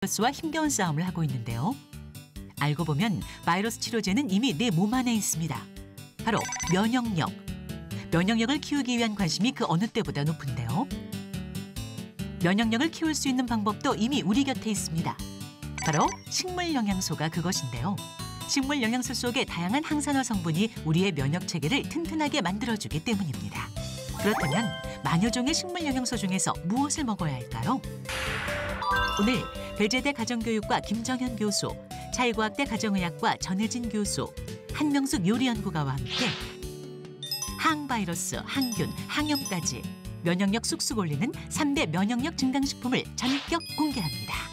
바이러스와 힘겨운 싸움을 하고 있는데요. 알고 보면 바이러스 치료제는 이미 내 몸 안에 있습니다. 바로 면역력. 면역력을 키우기 위한 관심이 그 어느 때보다 높은데요. 면역력을 키울 수 있는 방법도 이미 우리 곁에 있습니다. 바로 식물 영양소가 그것인데요. 식물 영양소 속의 다양한 항산화 성분이 우리의 면역 체계를 튼튼하게 만들어주기 때문입니다. 그렇다면 만여 종의 식물 영양소 중에서 무엇을 먹어야 할까요? 오늘 배재대 가정교육과 김정현 교수, 차일과학대 가정의학과 전혜진 교수, 한명숙 요리연구가와 함께 항바이러스, 항균, 항염까지 면역력 쑥쑥 올리는 3대 면역력 증강식품을 전격 공개합니다.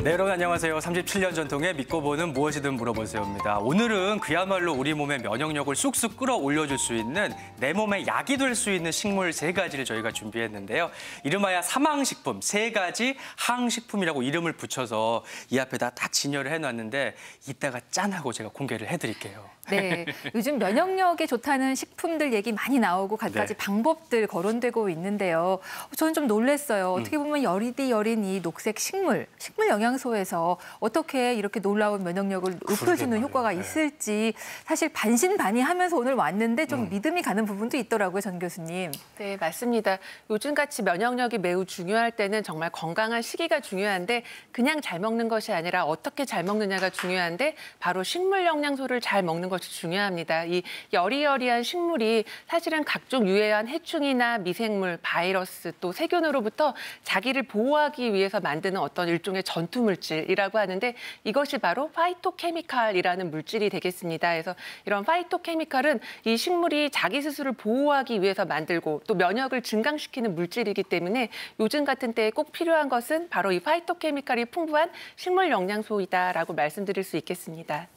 네, 여러분 안녕하세요. 37년 전통의 믿고 보는 무엇이든 물어보세요입니다. 오늘은 그야말로 우리 몸의 면역력을 쑥쑥 끌어올려줄 수 있는 내 몸에 약이 될 수 있는 식물 3가지를 저희가 준비했는데요. 이름하여 사망식품, 3가지 항식품이라고 이름을 붙여서 이 앞에다 딱 진열을 해놨는데 이따가 짠하고 제가 공개를 해드릴게요. 네, 요즘 면역력에 좋다는 식품들 얘기 많이 나오고 갖가지 방법들 거론되고 있는데요. 저는 좀 놀랐어요. 어떻게 보면 열이디 여린 이 녹색 식물 영양소에서 어떻게 이렇게 놀라운 면역력을 높여주는 효과가 있을지 사실 반신반의하면서 오늘 왔는데 좀 믿음이 가는 부분도 있더라고요, 전 교수님. 네, 맞습니다. 요즘같이 면역력이 매우 중요할 때는 정말 건강한 시기가 중요한데 그냥 잘 먹는 것이 아니라 어떻게 잘 먹느냐가 중요한데 바로 식물 영양소를 잘 먹는 것이 중요합니다. 이 여리여리한 식물이 사실은 각종 유해한 해충이나 미생물, 바이러스 또 세균으로부터 자기를 보호하기 위해서 만드는 어떤 일종의 전투 물질이라고 하는데 이것이 바로 파이토케미칼이라는 물질이 되겠습니다. 그래서 이런 파이토케미칼은 이 식물이 자기 스스로를 보호하기 위해서 만들고 또 면역을 증강시키는 물질이기 때문에 요즘 같은 때에 꼭 필요한 것은 바로 이 파이토케미칼이 풍부한 식물 영양소이다라고 말씀드릴 수 있겠습니다.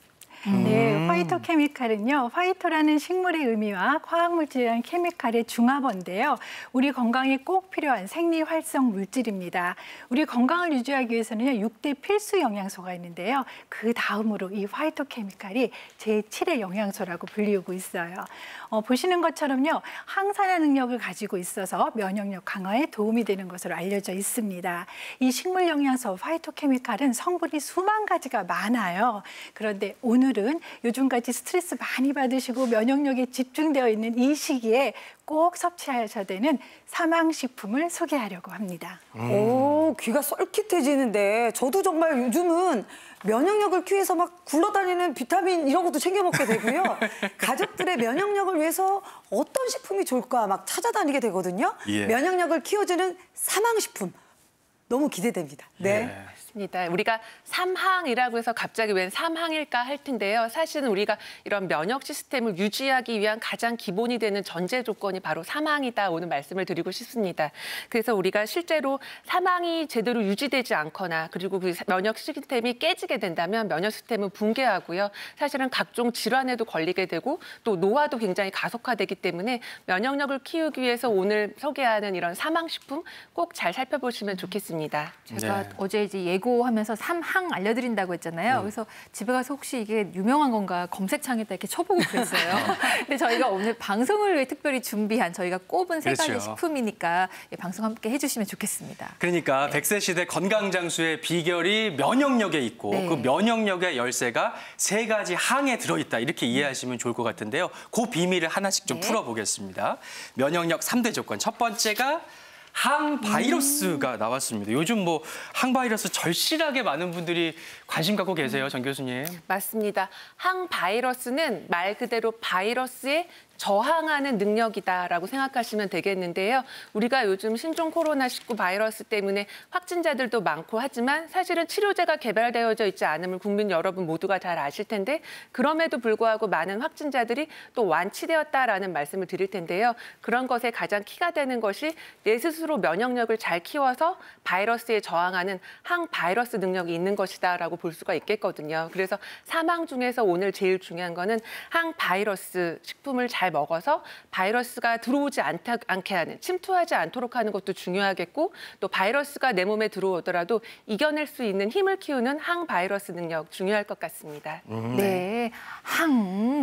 네, 파이토케미칼은요, 파이토라는 식물의 의미와 화학물질이라는 케미칼의 중합어인데요. 우리 건강에 꼭 필요한 생리활성 물질입니다. 우리 건강을 유지하기 위해서는요, 6대 필수 영양소가 있는데요. 그 다음으로 이 파이토케미칼이 제7의 영양소라고 불리우고 있어요. 보시는 것처럼요, 항산화 능력을 가지고 있어서 면역력 강화에 도움이 되는 것으로 알려져 있습니다. 이 식물 영양소 파이토케미칼은 성분이 수만 가지가 많아요. 그런데 오늘은 요즘같이 스트레스 많이 받으시고 면역력이 집중되어 있는 이 시기에 꼭 섭취하셔야 되는 사망식품을 소개하려고 합니다. 오, 귀가 쏠깃해지는데 저도 정말 요즘은 면역력을 키워서 막 굴러다니는 비타민 이런 것도 챙겨 먹게 되고요. 가족들의 면역력을 위해서 어떤 식품이 좋을까 막 찾아다니게 되거든요. 예. 면역력을 키워주는 사망식품 너무 기대됩니다. 네. 우리가 삼항이라고 해서 갑자기 웬 삼항일까 할 텐데요. 사실은 우리가 이런 면역 시스템을 유지하기 위한 가장 기본이 되는 전제 조건이 바로 삼항이다 오늘 말씀을 드리고 싶습니다. 그래서 우리가 실제로 삼항이 제대로 유지되지 않거나 그리고 그 면역 시스템이 깨지게 된다면 면역 시스템은 붕괴하고요. 사실은 각종 질환에도 걸리게 되고 또 노화도 굉장히 가속화되기 때문에 면역력을 키우기 위해서 오늘 소개하는 이런 사망식품 꼭 잘 살펴보시면 좋겠습니다. 제가 어제 이제 예고하면서 삼항 알려드린다고 했잖아요. 그래서 집에 가서 혹시 이게 유명한 건가 검색창에다 이렇게 쳐보고 그랬어요. 근데 저희가 오늘 방송을 위해 특별히 준비한 저희가 꼽은 3가지 식품이니까 방송 함께 해주시면 좋겠습니다. 그러니까 100세 시대 건강장수의 비결이 면역력에 있고 그 면역력의 열쇠가 3가지 항에 들어있다 이렇게 이해하시면 좋을 것 같은데요. 그 비밀을 하나씩 좀 풀어보겠습니다. 면역력 3대 조건. 첫 번째가 항바이러스가 나왔습니다. 요즘 뭐 항바이러스 절실하게 많은 분들이 관심 갖고 계세요, 전 교수님. 맞습니다. 항바이러스는 말 그대로 바이러스에 저항하는 능력이다라고 생각하시면 되겠는데요. 우리가 요즘 신종 코로나19 바이러스 때문에 확진자들도 많고 하지만 사실은 치료제가 개발되어져 있지 않음을 국민 여러분 모두가 잘 아실 텐데 그럼에도 불구하고 많은 확진자들이 또 완치되었다라는 말씀을 드릴 텐데요. 그런 것에 가장 키가 되는 것이 내 스스로 면역력을 잘 키워서 바이러스에 저항하는 항바이러스 능력이 있는 것이다라고 볼 수가 있겠거든요. 그래서 사망 중에서 오늘 제일 중요한 거는 항바이러스 식품을 잘 잘 먹어서 바이러스가 들어오지 않게 하는, 침투하지 않도록 하는 것도 중요하겠고 또 바이러스가 내 몸에 들어오더라도 이겨낼 수 있는 힘을 키우는 항바이러스 능력 중요할 것 같습니다. 네,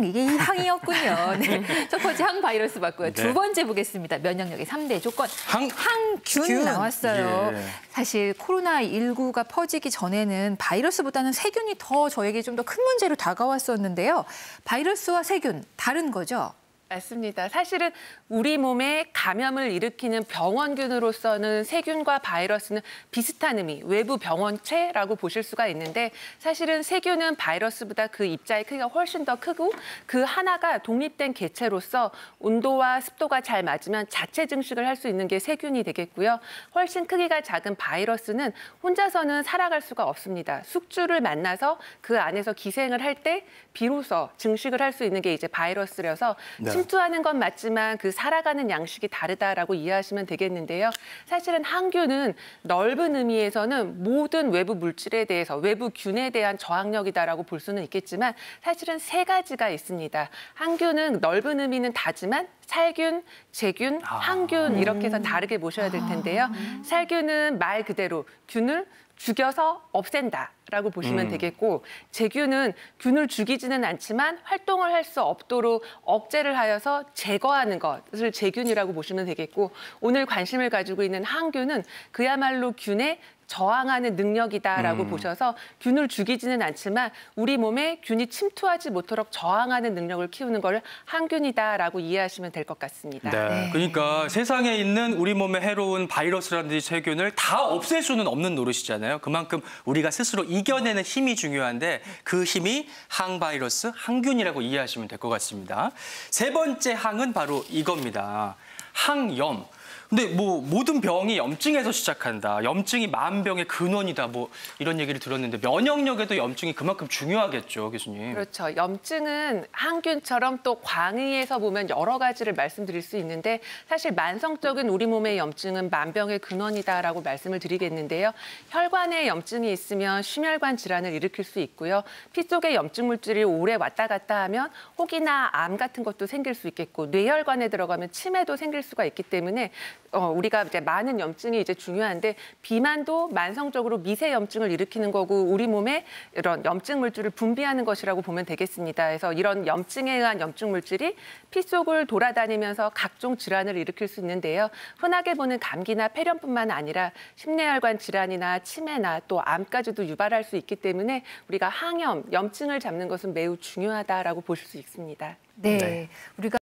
이게 이 항이었군요. 네. 첫 번째 항바이러스 봤고요. 네. 두 번째 보겠습니다. 면역력의 3대 조건. 항균 균. 나왔어요. 예. 사실 코로나19가 퍼지기 전에는 바이러스보다는 세균이 더 저에게 좀 더 큰 문제로 다가왔었는데요. 바이러스와 세균 다른 거죠? 맞습니다. 사실은 우리 몸에 감염을 일으키는 병원균으로서는 세균과 바이러스는 비슷한 의미, 외부 병원체라고 보실 수가 있는데 사실은 세균은 바이러스보다 그 입자의 크기가 훨씬 더 크고 그 하나가 독립된 개체로서 온도와 습도가 잘 맞으면 자체 증식을 할 수 있는 게 세균이 되겠고요. 훨씬 크기가 작은 바이러스는 혼자서는 살아갈 수가 없습니다. 숙주를 만나서 그 안에서 기생을 할 때 비로소 증식을 할 수 있는 게 이제 바이러스라서 네. 침투하는 건 맞지만 그 살아가는 양식이 다르다라고 이해하시면 되겠는데요. 사실은 항균은 넓은 의미에서는 모든 외부 물질에 대해서 외부 균에 대한 저항력이다라고 볼 수는 있겠지만 사실은 세 가지가 있습니다. 항균은 넓은 의미는 다지만 살균, 제균, 항균 이렇게 해서 다르게 보셔야 될 텐데요. 살균은 말 그대로 균을 죽여서 없앤다라고 보시면 되겠고 제균은 균을 죽이지는 않지만 활동을 할 수 없도록 억제를 하여서 제거하는 것을 제균이라고 보시면 되겠고 오늘 관심을 가지고 있는 항균은 그야말로 균에 저항하는 능력이다라고 보셔서 균을 죽이지는 않지만 우리 몸에 균이 침투하지 못하도록 저항하는 능력을 키우는 걸 항균이다라고 이해하시면 될 것 같습니다. 네. 그러니까 세상에 있는 우리 몸에 해로운 바이러스라든지 세균을 다 없앨 수는 없는 노릇이잖아요. 그만큼 우리가 스스로 이겨내는 힘이 중요한데 그 힘이 항바이러스, 항균이라고 이해하시면 될 것 같습니다. 세 번째 항은 바로 이겁니다. 항염. 근데 뭐 모든 병이 염증에서 시작한다. 염증이 만병의 근원이다. 뭐 이런 얘기를 들었는데 면역력에도 염증이 그만큼 중요하겠죠, 교수님. 그렇죠. 염증은 항균처럼 또 광의에서 보면 여러 가지를 말씀드릴 수 있는데 사실 만성적인 우리 몸의 염증은 만병의 근원이다라고 말씀을 드리겠는데요. 혈관에 염증이 있으면 심혈관 질환을 일으킬 수 있고요. 피 속에 염증 물질이 오래 왔다 갔다 하면 혹이나 암 같은 것도 생길 수 있겠고 뇌혈관에 들어가면 치매도 생길 수가 있기 때문에 우리가 이제 많은 염증이 이제 중요한데 비만도 만성적으로 미세 염증을 일으키는 거고 우리 몸에 이런 염증 물질을 분비하는 것이라고 보면 되겠습니다. 그래서 이런 염증에 의한 염증 물질이 피 속을 돌아다니면서 각종 질환을 일으킬 수 있는데요. 흔하게 보는 감기나 폐렴뿐만 아니라 심뇌혈관 질환이나 치매나 또 암까지도 유발할 수 있기 때문에 우리가 항염, 염증을 잡는 것은 매우 중요하다라고 보실 수 있습니다. 네. 우리가